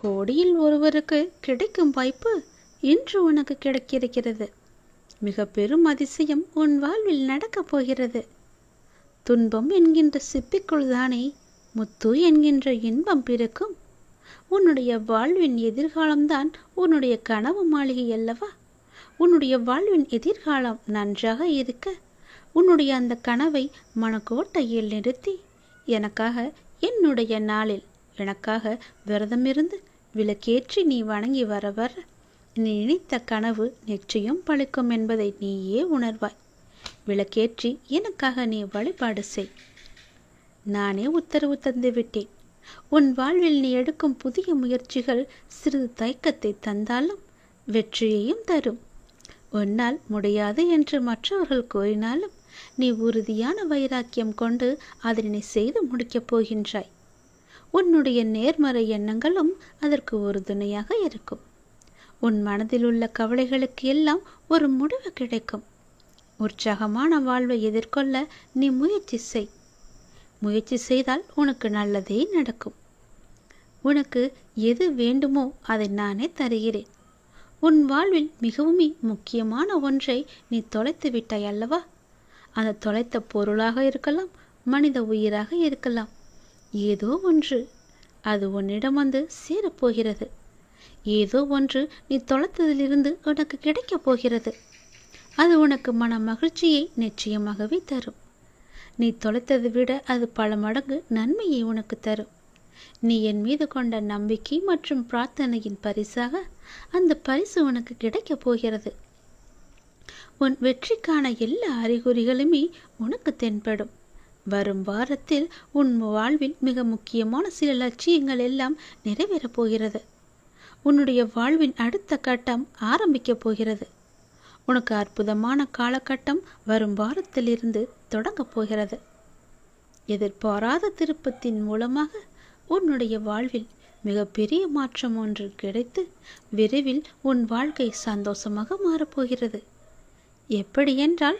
கோடியில் ஒருவருக்கு கிடைக்கும் வாய்ப்பு இன்று உனக்கு கிடைக்கிறது. மிக பெரும் அதிசயம் உன் வாழ்வில் நடக்கப் போகிறது. துன்பம் என்கின்ற சிப்பிக்குள் தானே முத்து என்கின்ற இன்பம் பிறக்கும். உன்னுடைய வாழ்வின் எதிர்காலம்தான் உன்னுடைய கனவு மாளிகை அல்லவா? உன்னுடைய வாழ்வின் எதிர்காலம் நன்றாக இருக்க உன்னுடைய அந்த கனவை மனக்கோட்டையில் நிறுத்தி எனக்காக என்னுடைய நாளில் எனக்காக விரதமிருந்து விளக்கேற்றி நீ வணங்கி வர வர நீ நினைத்த கனவு நிச்சயம் பழிக்கும் என்பதை நீயே உணர்வாய். விளக்கேற்றி எனக்காக நீ வழிபாடு செய். நானே உத்தரவு தந்து விட்டேன். உன் வாழ்வில் நீ எடுக்கும் புதிய முயற்சிகள் சிறிது தயக்கத்தை தந்தாலும் வெற்றியையும் தரும். உன்னால் முடியாது என்று மற்றவர்கள் கூறினாலும் நீ உறுதியான வைராக்கியம் கொண்டு அதனை செய்து முடிக்கப் போகின்றாய். உன்னுடைய நேர்மறை எண்ணங்களும் அதற்கு ஒரு துணையாக இருக்கும். உன் மனதில் உள்ள கவலைகளுக்கு எல்லாம் ஒரு முடிவு கிடைக்கும். உற்சாகமான வாழ்வை எதிர்கொள்ள நீ முயற்சி செய். முயற்சி செய்தால் உனக்கு நல்லதே நடக்கும். உனக்கு எது வேண்டுமோ அதை நானே தருகிறேன். உன் வாழ்வில் மிகவும் முக்கியமான ஒன்றை நீ தொலைத்து விட்டாய் அல்லவா? அந்த தொலைத்த பொருளாக இருக்கலாம், மனித உயிராக இருக்கலாம். ஏதோ ஒன்று அது உன்னிடம் வந்து சேரப்போகிறது. ஏதோ ஒன்று நீ தொலைத்ததிலிருந்து உனக்கு கிடைக்கப் போகிறது. அது உனக்கு மன மகிழ்ச்சியை நிச்சயமாகவே தரும். நீ தொலைத்ததை விட அது பல மடங்கு நன்மையை உனக்கு தரும். நீ என் மீது கொண்ட நம்பிக்கை மற்றும் பிரார்த்தனையின் பரிசாக அந்த பரிசு உனக்கு கிடைக்கப் போகிறது. உன் வெற்றிக்கான எல்லா அறிகுறிகளுமே உனக்கு தென்படும். வரும் வாரத்தில் உன் வாழ்வில் மிக முக்கியமான சில லட்சியங்கள் எல்லாம் நிறைவேறப் போகிறது. உன்னுடைய வாழ்வின் அடுத்த கட்டம் ஆரம்பிக்கப் போகிறது. உனக்கு அற்புதமான காலகட்டம் வரும் வாரத்திலிருந்து தொடங்கப் போகிறது. எதிர்பாராத திருப்பத்தின் மூலமாக உன்னுடைய வாழ்வில் மிகப்பெரிய மாற்றம் ஒன்று கிடைத்து விரைவில் உன் வாழ்க்கை சந்தோஷமாக மாறப்போகிறது. எப்படி என்றால்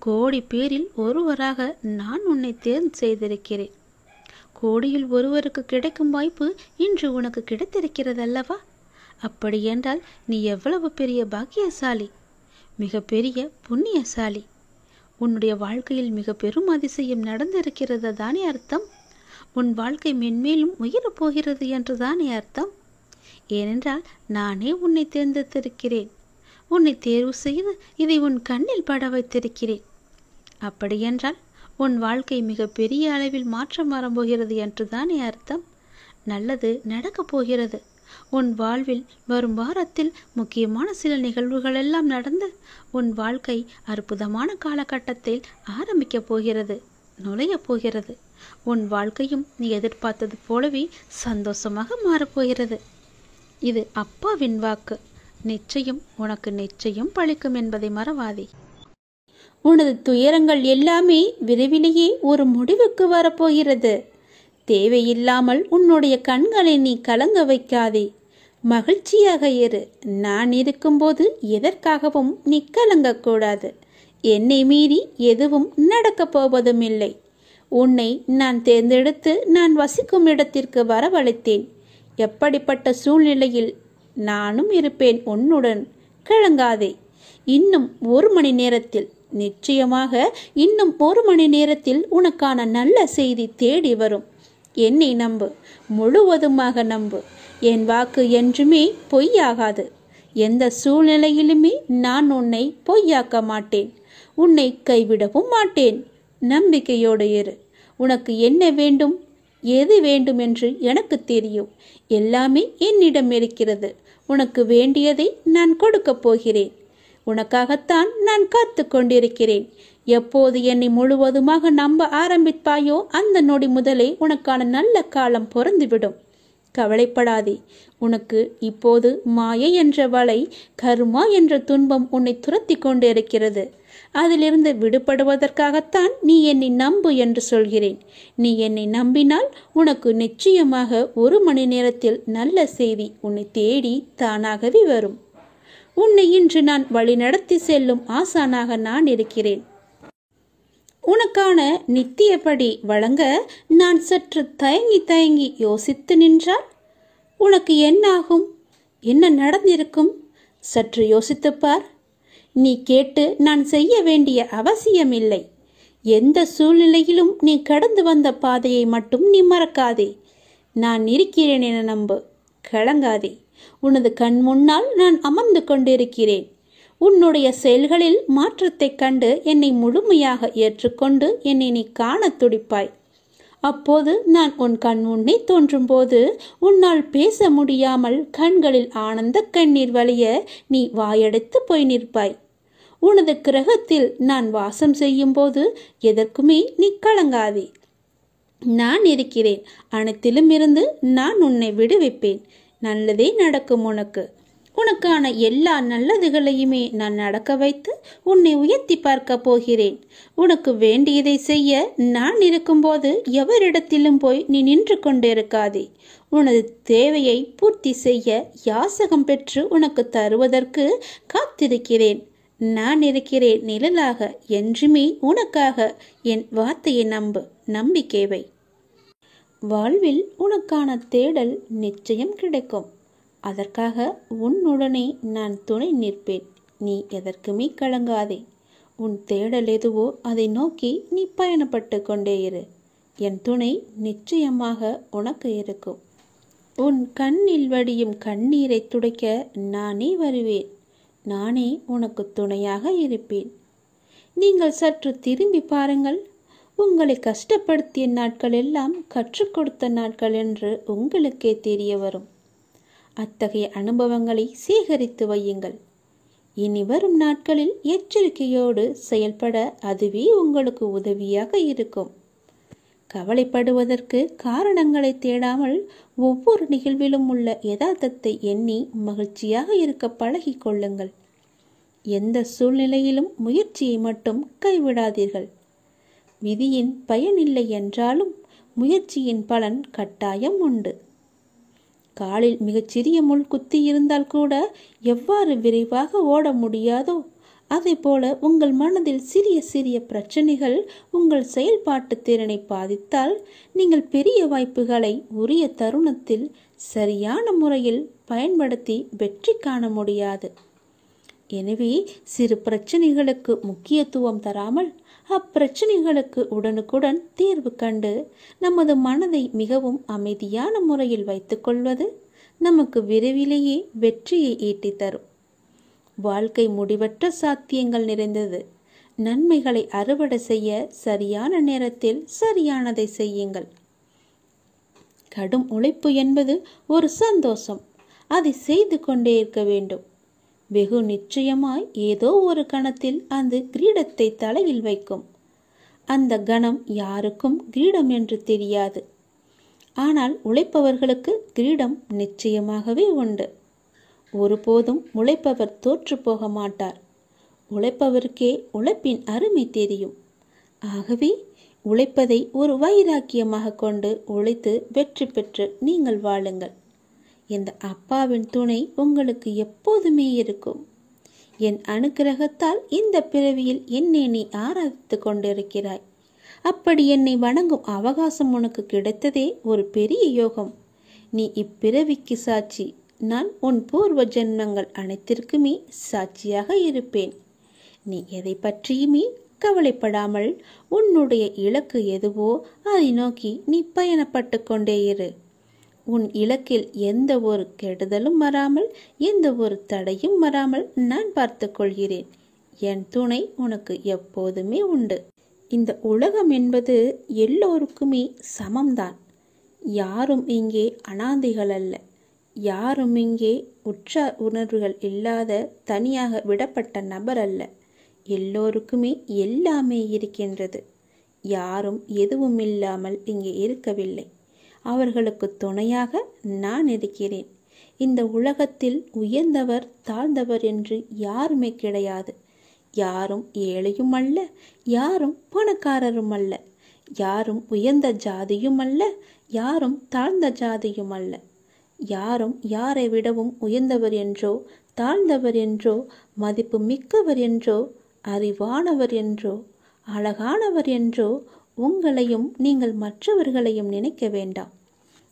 கோடி பேரில் ஒருவராக நான் உன்னை தேர்வு செய்திருக்கிறேன். கோடியில் ஒருவருக்கு கிடைக்கும் வாய்ப்பு இன்று உனக்கு கிடைத்திருக்கிறது அல்லவா? அப்படி என்றால் நீ எவ்வளவு பெரிய பாக்கியசாலி, மிக பெரிய புண்ணியசாலி. உன்னுடைய வாழ்க்கையில் மிக பெரும் அதிசயம் நடந்திருக்கிறது தானே அர்த்தம். உன் வாழ்க்கை மென்மேலும் உயரப் போகிறது என்று தானே அர்த்தம். ஏனென்றால் நானே உன்னை தேர்ந்தெடுத்திருக்கிறேன். உன்னை தேர்வு செய்து இதை உன் கண்ணில் பட வைத்திருக்கிறேன். அப்படியென்றால் உன் வாழ்க்கை மிக பெரிய அளவில் மாற்றம் வரப்போகிறது என்று தானே அர்த்தம். நல்லது நடக்கப் போகிறது. உன் வாழ்வில் வரும் வாரத்தில் முக்கியமான சில நிகழ்வுகள் எல்லாம் நடந்து உன் வாழ்க்கை அற்புதமான காலகட்டத்தில் ஆரம்பிக்கப் போகிறது, நுழையப் போகிறது. உன் வாழ்க்கையும் நீ எதிர்பார்த்தது போலவே சந்தோஷமாக மாறப்போகிறது. இது அப்பாவின் வாக்கு. நிச்சயம் உனக்கு நிச்சயம் பழிக்கும் என்பதை மறவாதே. உனது துயரங்கள் எல்லாமே விரைவிலேயே ஒரு முடிவுக்கு வரப்போகிறது. தேவையில்லாமல் உன்னுடைய கண்களை நீ கலங்க வைக்காதே. மகிழ்ச்சியாக இரு. நான் இருக்கும்போது எதற்காகவும் நீ கலங்கக்கூடாது. என்னை மீறி எதுவும் நடக்கப் போவதும் இல்லை. உன்னை நான் தேர்ந்தெடுத்து நான் வசிக்கும் இடத்திற்கு வரவழைத்தேன். எப்படிப்பட்ட சூழ்நிலையில் நானும் இருப்பேன் உன்னுடன். கலங்காதே. இன்னும் 1 மணி நேரத்தில், நிச்சயமாக இன்னும் 1 மணி நேரத்தில் உனக்கான நல்ல செய்தி தேடி வரும். என்னை நம்பு, முழுவதுமாக நம்பு. என் வாக்கு என்றுமே பொய்யாகாது. எந்த சூழ்நிலையிலுமே நான் உன்னை பொய்யாக்க மாட்டேன். உன்னை கைவிடவும் மாட்டேன். நம்பிக்கையோடு இரு. உனக்கு என்ன வேண்டும், எது வேண்டும் என்று எனக்கு தெரியும். எல்லாமே என்னிடம் இருக்கிறது. உனக்கு வேண்டியதை நான் கொடுக்கப் போகிறேன். உனக்காகத்தான் நான் காத்து கொண்டிருக்கிறேன். எப்போது என்னை முழுவதுமாக நம்ப ஆரம்பிப்பாயோ அந்த நொடி முதலே உனக்கான நல்ல காலம் பொருந்துவிடும். கவலைப்படாதே. உனக்கு இப்போது மாயை என்ற வலை, கர்மா என்ற துன்பம் உன்னை துரத்தி கொண்டு இருக்கிறது. அதிலிருந்து விடுபடுவதற்காகத்தான் நீ என்னை நம்பு என்று சொல்கிறேன். நீ என்னை நம்பினால் உனக்கு நிச்சயமாக 1 மணி நேரத்தில் நல்ல செய்தி உன்னை தேடி தானாகவே வரும். உன்னை இன்று நான் வழிநடத்தி செல்லும் ஆசானாக நான் இருக்கிறேன். உனக்கான நித்தியப்படி வழங்க நான் சற்று தயங்கி யோசித்து நின்றால் உனக்கு என்னாகும்? என்ன நடந்திருக்கும்? சற்று யோசித்துப்பார். நீ கேட்டு நான் செய்ய வேண்டிய அவசியமில்லை. எந்த சூழ்நிலையிலும் நீ கடந்து வந்த பாதையை மட்டும் நீ மறக்காதே. நான் இருக்கிறேன் என நம்பு. கலங்காதே. உனது கண் முன்னால் நான் அமர்ந்து கொண்டிருக்கிறேன். உன்னுடைய செயல்களில் மாற்றத்தைக் கண்டு என்னை முழுமையாக ஏற்றுக்கொண்டு என்னை நீ காண துடிப்பாய். அப்போது நான் உன் கண் முன்னே தோன்றும் போது உன்னால் பேச முடியாமல் கண்களில் ஆனந்த கண்ணீர் வழிய நீ வாயடைத்து போய் நிற்பாய். உனது கிரகத்தில் நான் வாசம் செய்யும் போது எதற்குமே நீ கலங்காதே. நான் இருக்கிறேன். அனைத்திலும் இருந்து நான் உன்னை விடுவிப்பேன். நல்லதே நடக்கும். உனக்கான எல்லா நல்லதுகளையுமே நான் நடக்க வைத்து உன்னை உயர்த்தி பார்க்க போகிறேன். உனக்கு வேண்டியதை செய்ய நான் இருக்கும்போது எவரிடத்திலும் போய் நீ நின்று கொண்டிருக்காதே. உனது தேவையை பூர்த்தி செய்ய யாசகம் பெற்று உனக்கு தருவதற்கு காத்திருக்கிறேன். நான் இருக்கிறேன் நிழலாக. என்றுமே உனக்காக. என் வார்த்தையை நம்பு. நம்பிக்கை வை. வாழ்வில் உனக்கான தேடல் நிச்சயம் கிடைக்கும். அதற்காக உன்னுடனே நான் துணை நிற்பேன். நீ எதற்குமே கலங்காதே. உன் தேடல் எதுவோ அதை நோக்கி நீ பயணப்பட்டு கொண்டே இரு. என் துணை நிச்சயமாக உனக்கு இருக்கும். உன் கண்ணில் வடியும் கண்ணீரை துடைக்க நானே வருவேன். நானே உனக்கு துணையாக இருப்பேன். நீங்கள் சற்று திரும்பி பாருங்கள். உங்களை கஷ்டப்படுத்திய நாட்கள் எல்லாம் கற்றுக் கொடுத்த நாட்கள் என்று உங்களுக்கே தெரிய வரும். அத்தகைய அனுபவங்களை சேகரித்து வையுங்கள். இனி வரும் நாட்களில் எச்சரிக்கையோடு செயல்பட அதுவே உங்களுக்கு உதவியாக இருக்கும். கவலைப்படுவதற்கு காரணங்களை தேடாமல் ஒவ்வொரு நிகழ்விலும் உள்ள யதார்த்தத்தை எண்ணி மகிழ்ச்சியாக இருக்க பழகி கொள்ளுங்கள். எந்த சூழ்நிலையிலும் முயற்சியை மட்டும் கைவிடாதீர்கள். விதியின் பயனில்லை என்றாலும் முயற்சியின் பலன் கட்டாயம் உண்டு. காலில் மிகச்சிறிய முள் குத்தி இருந்தால் கூட எவ்வாறு விரைவாக ஓட முடியாதோ அதே போல உங்கள் மனதில் சிறிய சிறிய பிரச்சனைகள் உங்கள் செயல்பாட்டு திறனை பாதித்தால் நீங்கள் பெரிய வாய்ப்புகளை உரிய தருணத்தில் சரியான முறையில் பயன்படுத்தி வெற்றி காண முடியாது. எனவே சிறு பிரச்சனைகளுக்கு முக்கியத்துவம் தராமல் அப்பிரச்சனைகளுக்கு உடனுக்குடன் தீர்வு கண்டு நமது மனதை மிகவும் அமைதியான முறையில் வைத்துக்கொள்வது நமக்கு விரைவிலேயே வெற்றியை ஈட்டி தரும். வாழ்க்கை முடிவற்ற சாத்தியங்கள் நிறைந்தது. நன்மைகளை அறுவடை செய்ய சரியான நேரத்தில் சரியானதை செய்யுங்கள். கடும் உழைப்பு என்பது ஒரு சந்தோஷம். அதை செய்து கொண்டே இருக்க வேண்டும். வெகு நிச்சயமாய் ஏதோ ஒரு கணத்தில் அந்த கிரீடத்தை தலையில் வைக்கும். அந்த கணம் யாருக்கும் கிரீடம் என்று தெரியாது. ஆனால் உழைப்பவர்களுக்கு கிரீடம் நிச்சயமாகவே உண்டு. ஒருபோதும் உழைப்பவர் தோற்று போக மாட்டார். உழைப்பவருக்கே உழைப்பின் அருமை தெரியும். ஆகவே உழைப்பதை ஒரு வைராக்கியமாக கொண்டு உழைத்து வெற்றி பெற்று நீங்கள் வாழுங்கள். இந்த அப்பாவின் துணை உங்களுக்கு எப்போதுமே இருக்கும். என் அனுக்கிரகத்தால் இந்த பிறவியில் என்னை நீ ஆராதித்து கொண்டிருக்கிறாய். அப்படி என்னை வணங்கும் அவகாசம் உனக்கு கிடைத்ததே ஒரு பெரிய யோகம். நீ இப்பிறவிக்கு சாட்சி. நான் உன் பூர்வ ஜென்மங்கள் அனைத்திற்குமே சாட்சியாக இருப்பேன். நீ எதை பற்றியுமே கவலைப்படாமல் உன்னுடைய இலக்கு எதுவோ அதை நோக்கி நீ பயணப்பட்டு கொண்டே இரு. உன் இலக்கில் எந்த ஒரு கெடுதலும் வராமல் எந்த ஒரு தடையும் வராமல் நான் பார்த்து கொள்கிறேன். என் துணை உனக்கு எப்போதுமே உண்டு. இந்த உலகம் என்பது எல்லோருக்குமே சமம்தான். யாரும் இங்கே அனாதைகள் அல்ல. யாரும் இங்கே உற்றார் உணர்வுகள் இல்லாத தனியாக விடப்பட்ட நபர் அல்ல. எல்லோருக்குமே எல்லாமே இருக்கின்றது. யாரும் எதுவும் இல்லாமல் இங்கே இருக்கவில்லை. அவர்களுக்கு துணையாக நான் இருக்கிறேன். இந்த உலகத்தில் உயர்ந்தவர் தாழ்ந்தவர் என்று யாருமே கிடையாது. யாரும் ஏழையும் அல்ல, யாரும் பணக்காரரும் அல்ல. யாரும் உயர்ந்த ஜாதியும் அல்ல, யாரும் தாழ்ந்த ஜாதியும் அல்ல. யாரும் யாரை விடவும் உயர்ந்தவர் என்றோ தாழ்ந்தவர் என்றோ மதிப்பு மிக்கவர் என்றோ அறிவானவர் என்றோ அழகானவர் என்றோ உங்களையும் நீங்கள் மற்றவர்களையும் நினைக்க வேண்டாம்.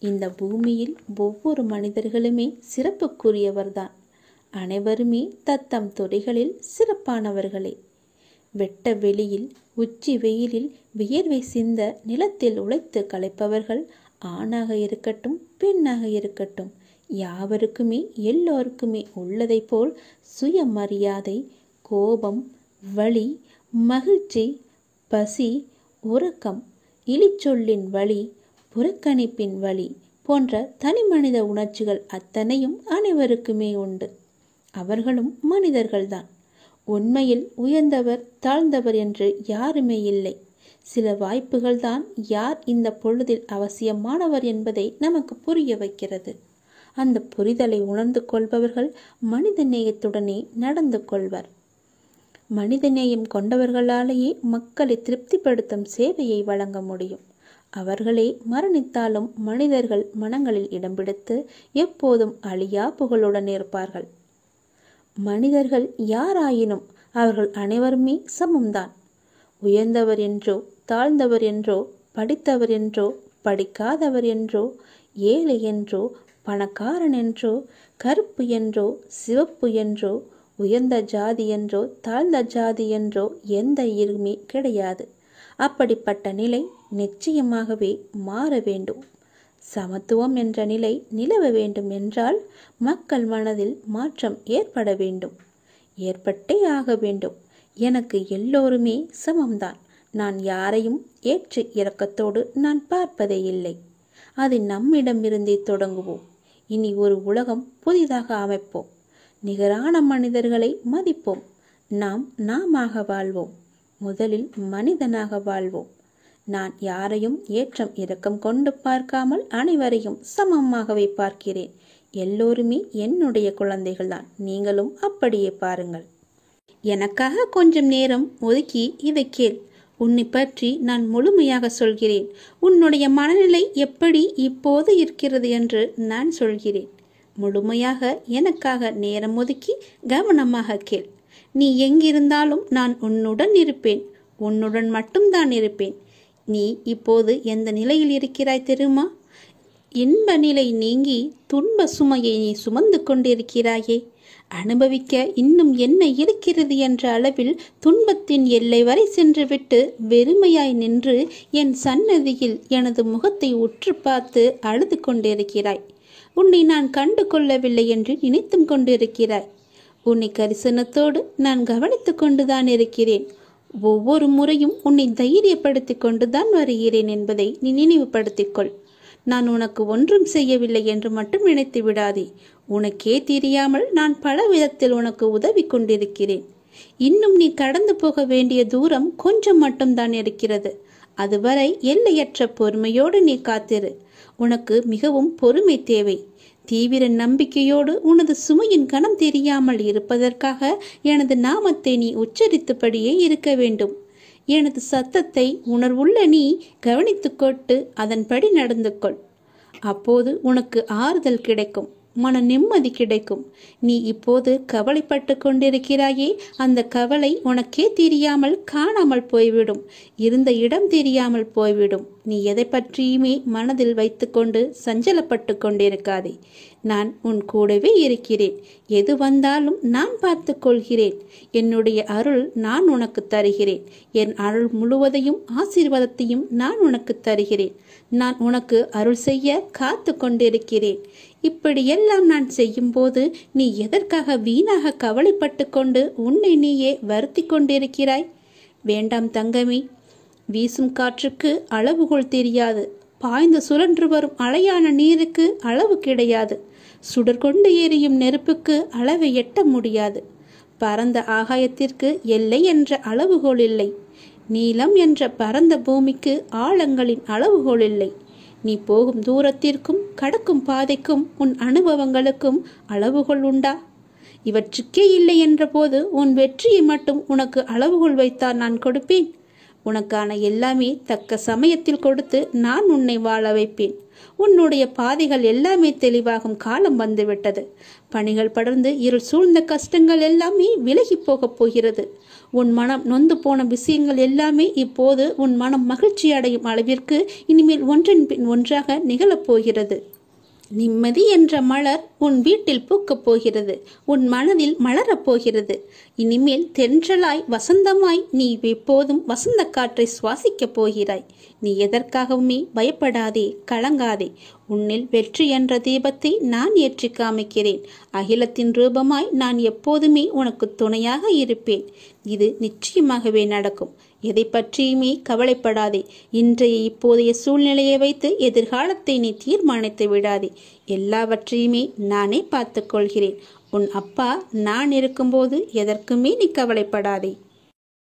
இந்த பூமியில் ஒவ்வொரு மனிதர்களுமே சிறப்புக்குரியவர்தான். அனைவருமே தத்தம் துறைகளில் சிறப்பானவர்களே. வெட்ட வெளியில் உச்சி வெயிலில் வியர்வை சிந்த நிலத்தில் உழைத்து களைப்பவர்கள் ஆணாக இருக்கட்டும் பெண்ணாக இருக்கட்டும், யாவருக்குமே எல்லோருக்குமே உள்ளதை போல் சுயமரியாதை, கோபம், வலி, மகிழ்ச்சி, பசி, உறக்கம், இழிச்சொல்லின் வலி, புறக்கணிப்பின் வலி போன்ற தனிமனித உணர்ச்சிகள் அத்தனையும் அனைவருக்குமே உண்டு. அவர்களும் மனிதர்கள்தான். உண்மையில் உயர்ந்தவர் தாழ்ந்தவர் என்று யாருமே இல்லை. சில வாய்ப்புகள்தான் யார் இந்த பொழுதில் அவசியமானவர் என்பதை நமக்கு புரிய வைக்கிறது. அந்த புரிதலை உணர்ந்து கொள்பவர்கள் மனித நேயத்துடனே நடந்து கொள்வர். மனிதநேயம் கொண்டவர்களாலேயே மக்களை திருப்திப்படுத்தும் சேவையை வழங்க முடியும். அவர்களே மரணித்தாலும் மனிதர்கள் மனங்களில் இடம் பிடித்து எப்போதும் அழியா புகழுடன் இருப்பார்கள். மனிதர்கள் யாராயினும் அவர்கள் அனைவருமே சமம்தான். உயர்ந்தவர் என்றோ தாழ்ந்தவர் என்றோ, படித்தவர் என்றோ படிக்காதவர் என்றோ, ஏழை என்றோ பணக்காரன் என்றோ, கருப்பு என்றோ சிவப்பு என்றோ, உயர்ந்த ஜாதி என்றோ தாழ்ந்த ஜாதி என்றோ எந்த இருமே கிடையாது. அப்படிப்பட்ட நிலை நிச்சயமாகவே மாற வேண்டும். சமத்துவம் என்ற நிலை நிலவ வேண்டும் என்றால் மக்கள் மனதில் மாற்றம் ஏற்பட வேண்டும். ஏற்பட்டே ஆக வேண்டும். எனக்கு எல்லோருமே சமம்தான். நான் யாரையும் ஏற்று இரக்கத்தோடு நான் பார்ப்பதே இல்லை. அது நம்மிடமிருந்தே தொடங்குவோம். இனி ஒரு உலகம் புதிதாக அமைப்போம். நிகரான மனிதர்களை மதிப்போம். நாமாக வாழ்வோம். முதலில் மனிதனாக வாழ்வோம். நான் யாரையும் ஏற்றம் இரக்கம் கொண்டு பார்க்காமல் அனைவரையும் சமமாகவே பார்க்கிறேன். எல்லோருமே என்னுடைய குழந்தைகள்தான். நீங்களும் அப்படியே பாருங்கள். எனக்காக கொஞ்சம் நேரம் ஒதுக்கி இதை கேள். உன்னை பற்றி நான் முழுமையாக சொல்கிறேன். உன்னுடைய மனநிலை எப்படி இப்போது இருக்கிறது என்று நான் சொல்கிறேன். முழுமையாக எனக்காக நேரம் ஒதுக்கி கவனமாக கேள். நீ எங்கிருந்தாலும் நான் உன்னுடன் இருப்பேன். உன்னுடன் மட்டும்தான் இருப்பேன். நீ இப்போது எந்த நிலையில் இருக்கிறாய் தெரியுமா? இன்ப நிலை நீங்கி துன்ப சுமையை நீ சுமந்து கொண்டிருக்கிறாயே. அனுபவிக்க இன்னும் என்ன இருக்கிறது என்ற அளவில் துன்பத்தின் எல்லை வரை சென்றுவிட்டு வெறுமையாய் நின்று என் சன்னதியில் எனது முகத்தை உற்று பார்த்து அழுது கொண்டிருக்கிறாய். உன்னை நான் கண்டு கொள்ளவில்லை என்று நினைத்தும் கொண்டிருக்கிறாய். உன்னை கரிசனத்தோடு நான் கவனித்து கொண்டுதான் இருக்கிறேன். ஒவ்வொரு முறையும் உன்னை தைரியப்படுத்தி கொண்டுதான் வருகிறேன் என்பதை நீ நினைவுபடுத்திக்கொள். நான் உனக்கு ஒன்றும் செய்யவில்லை என்று மட்டும் நினைத்து விடாதே. உனக்கே தெரியாமல் நான் பல விதத்தில் உனக்கு உதவி கொண்டிருக்கிறேன். இன்னும் நீ கடந்து போக வேண்டிய தூரம் கொஞ்சம் மட்டும்தான் இருக்கிறது. அதுவரை எல்லையற்ற பொறுமையோடு நீ காத்திரு. உனக்கு மிகவும் பொறுமை தேவை. தீவிர நம்பிக்கையோடு உனது சுமையின் கணம் தெரியாமல் இருப்பதற்காக எனது நாமத்தை நீ உச்சரித்தபடியே இருக்க வேண்டும். எனது சத்தத்தை உணர்வுள்ள நீ கவனித்துக்கொண்டு அதன்படி நடந்து கொள். அப்போது உனக்கு ஆறுதல் கிடைக்கும், மன நிம்மதி கிடைக்கும். நீ இப்போது கவலைப்பட்டு கொண்டிருக்கிறாயே, அந்த கவலை உனக்கே தெரியாமல் காணாமல் போய்விடும். இருந்த இடம் தெரியாமல் போய்விடும். நீ எதை பற்றியுமே மனதில் வைத்துக்கொண்டு சஞ்சலப்பட்டு கொண்டிருக்காதே. நான் உன் கூடவே இருக்கிறேன். எது வந்தாலும் நான் பார்த்து கொள்கிறேன். என்னுடைய அருள் நான் உனக்கு தருகிறேன். என் அருள் முழுவதையும் ஆசீர்வாதத்தையும் நான் உனக்கு தருகிறேன். நான் உனக்கு அருள் செய்ய காத்து கொண்டிருக்கிறேன். இப்படியெல்லாம் நான் செய்யும் போது நீ எதற்காக வீணாக கவலைப்பட்டு கொண்டு உன்னை நீயே வருத்தி கொண்டிருக்கிறாய்? வேண்டாம் தங்கமே. வீசும் காற்றுக்கு அளவுகோல் தெரியாது. பாய்ந்து சுழன்று வரும் அலையான நீருக்கு அளவு கிடையாது. சுடர் கொண்டு எரியும் நெருப்புக்கு அளவை எட்ட முடியாது. பரந்த ஆகாயத்திற்கு எல்லை என்ற அளவுகோல் இல்லை. நீளம் என்ற பரந்த பூமிக்கு ஆழங்களின் அளவுகோல் இல்லை. நீ போகும் தூரத்திற்கும் கடக்கும் பாதைக்கும் உன் அனுபவங்களுக்கும் அளவுகோல் உண்டா? இவற்றுக்கே இல்லை என்ற போது உன் வெற்றியை மட்டும் உனக்கு அளவுகோல் வைத்தால் நான் கொடுப்பேன். உனக்கான எல்லாமே தக்க சமயத்தில் கொடுத்து நான் உன்னை வாழ வைப்பேன். உன்னுடைய பாதைகள் எல்லாமே தெளிவாகும் காலம் வந்துவிட்டது. பணிகள் படர்ந்து இருள் சூழ்ந்த கஷ்டங்கள் எல்லாமே விலகி போகப் போகிறது. உன் மனம் நொந்து போன விஷயங்கள் எல்லாமே இப்போது உன் மனம் மகிழ்ச்சி அடையும் அளவிற்கு இனிமேல் ஒன்றின் பின் ஒன்றாக நிகழப்போகிறது. நிம்மதி என்ற மலர் உன் வீட்டில் பூக்கப் போகிறது. உன் மனதில் மலரப் போகிறது. இனிமேல் தென்றலாய் வசந்தமாய் நீ எப்போதும் வசந்த காற்றை சுவாசிக்கப் போகிறாய். நீ எதற்காகவுமே பயப்படாதே, கலங்காதே. உன்னில் வெற்றி என்ற தீபத்தை நான் ஏற்றி காமிக்கிறேன். அகிலத்தின் ரூபமாய் நான் எப்போதுமே உனக்கு துணையாக இருப்பேன். இது நிச்சயமாகவே நடக்கும். எதை பற்றியுமே கவலைப்படாதே. இன்றைய இப்போதைய சூழ்நிலையை வைத்து எதிர்காலத்தை நீ தீர்மானித்து விடாதே. எல்லாவற்றையுமே நானே பார்த்து கொள்கிறேன். உன் அப்பா நான் இருக்கும்போது எதற்குமே நீ கவலைப்படாதே.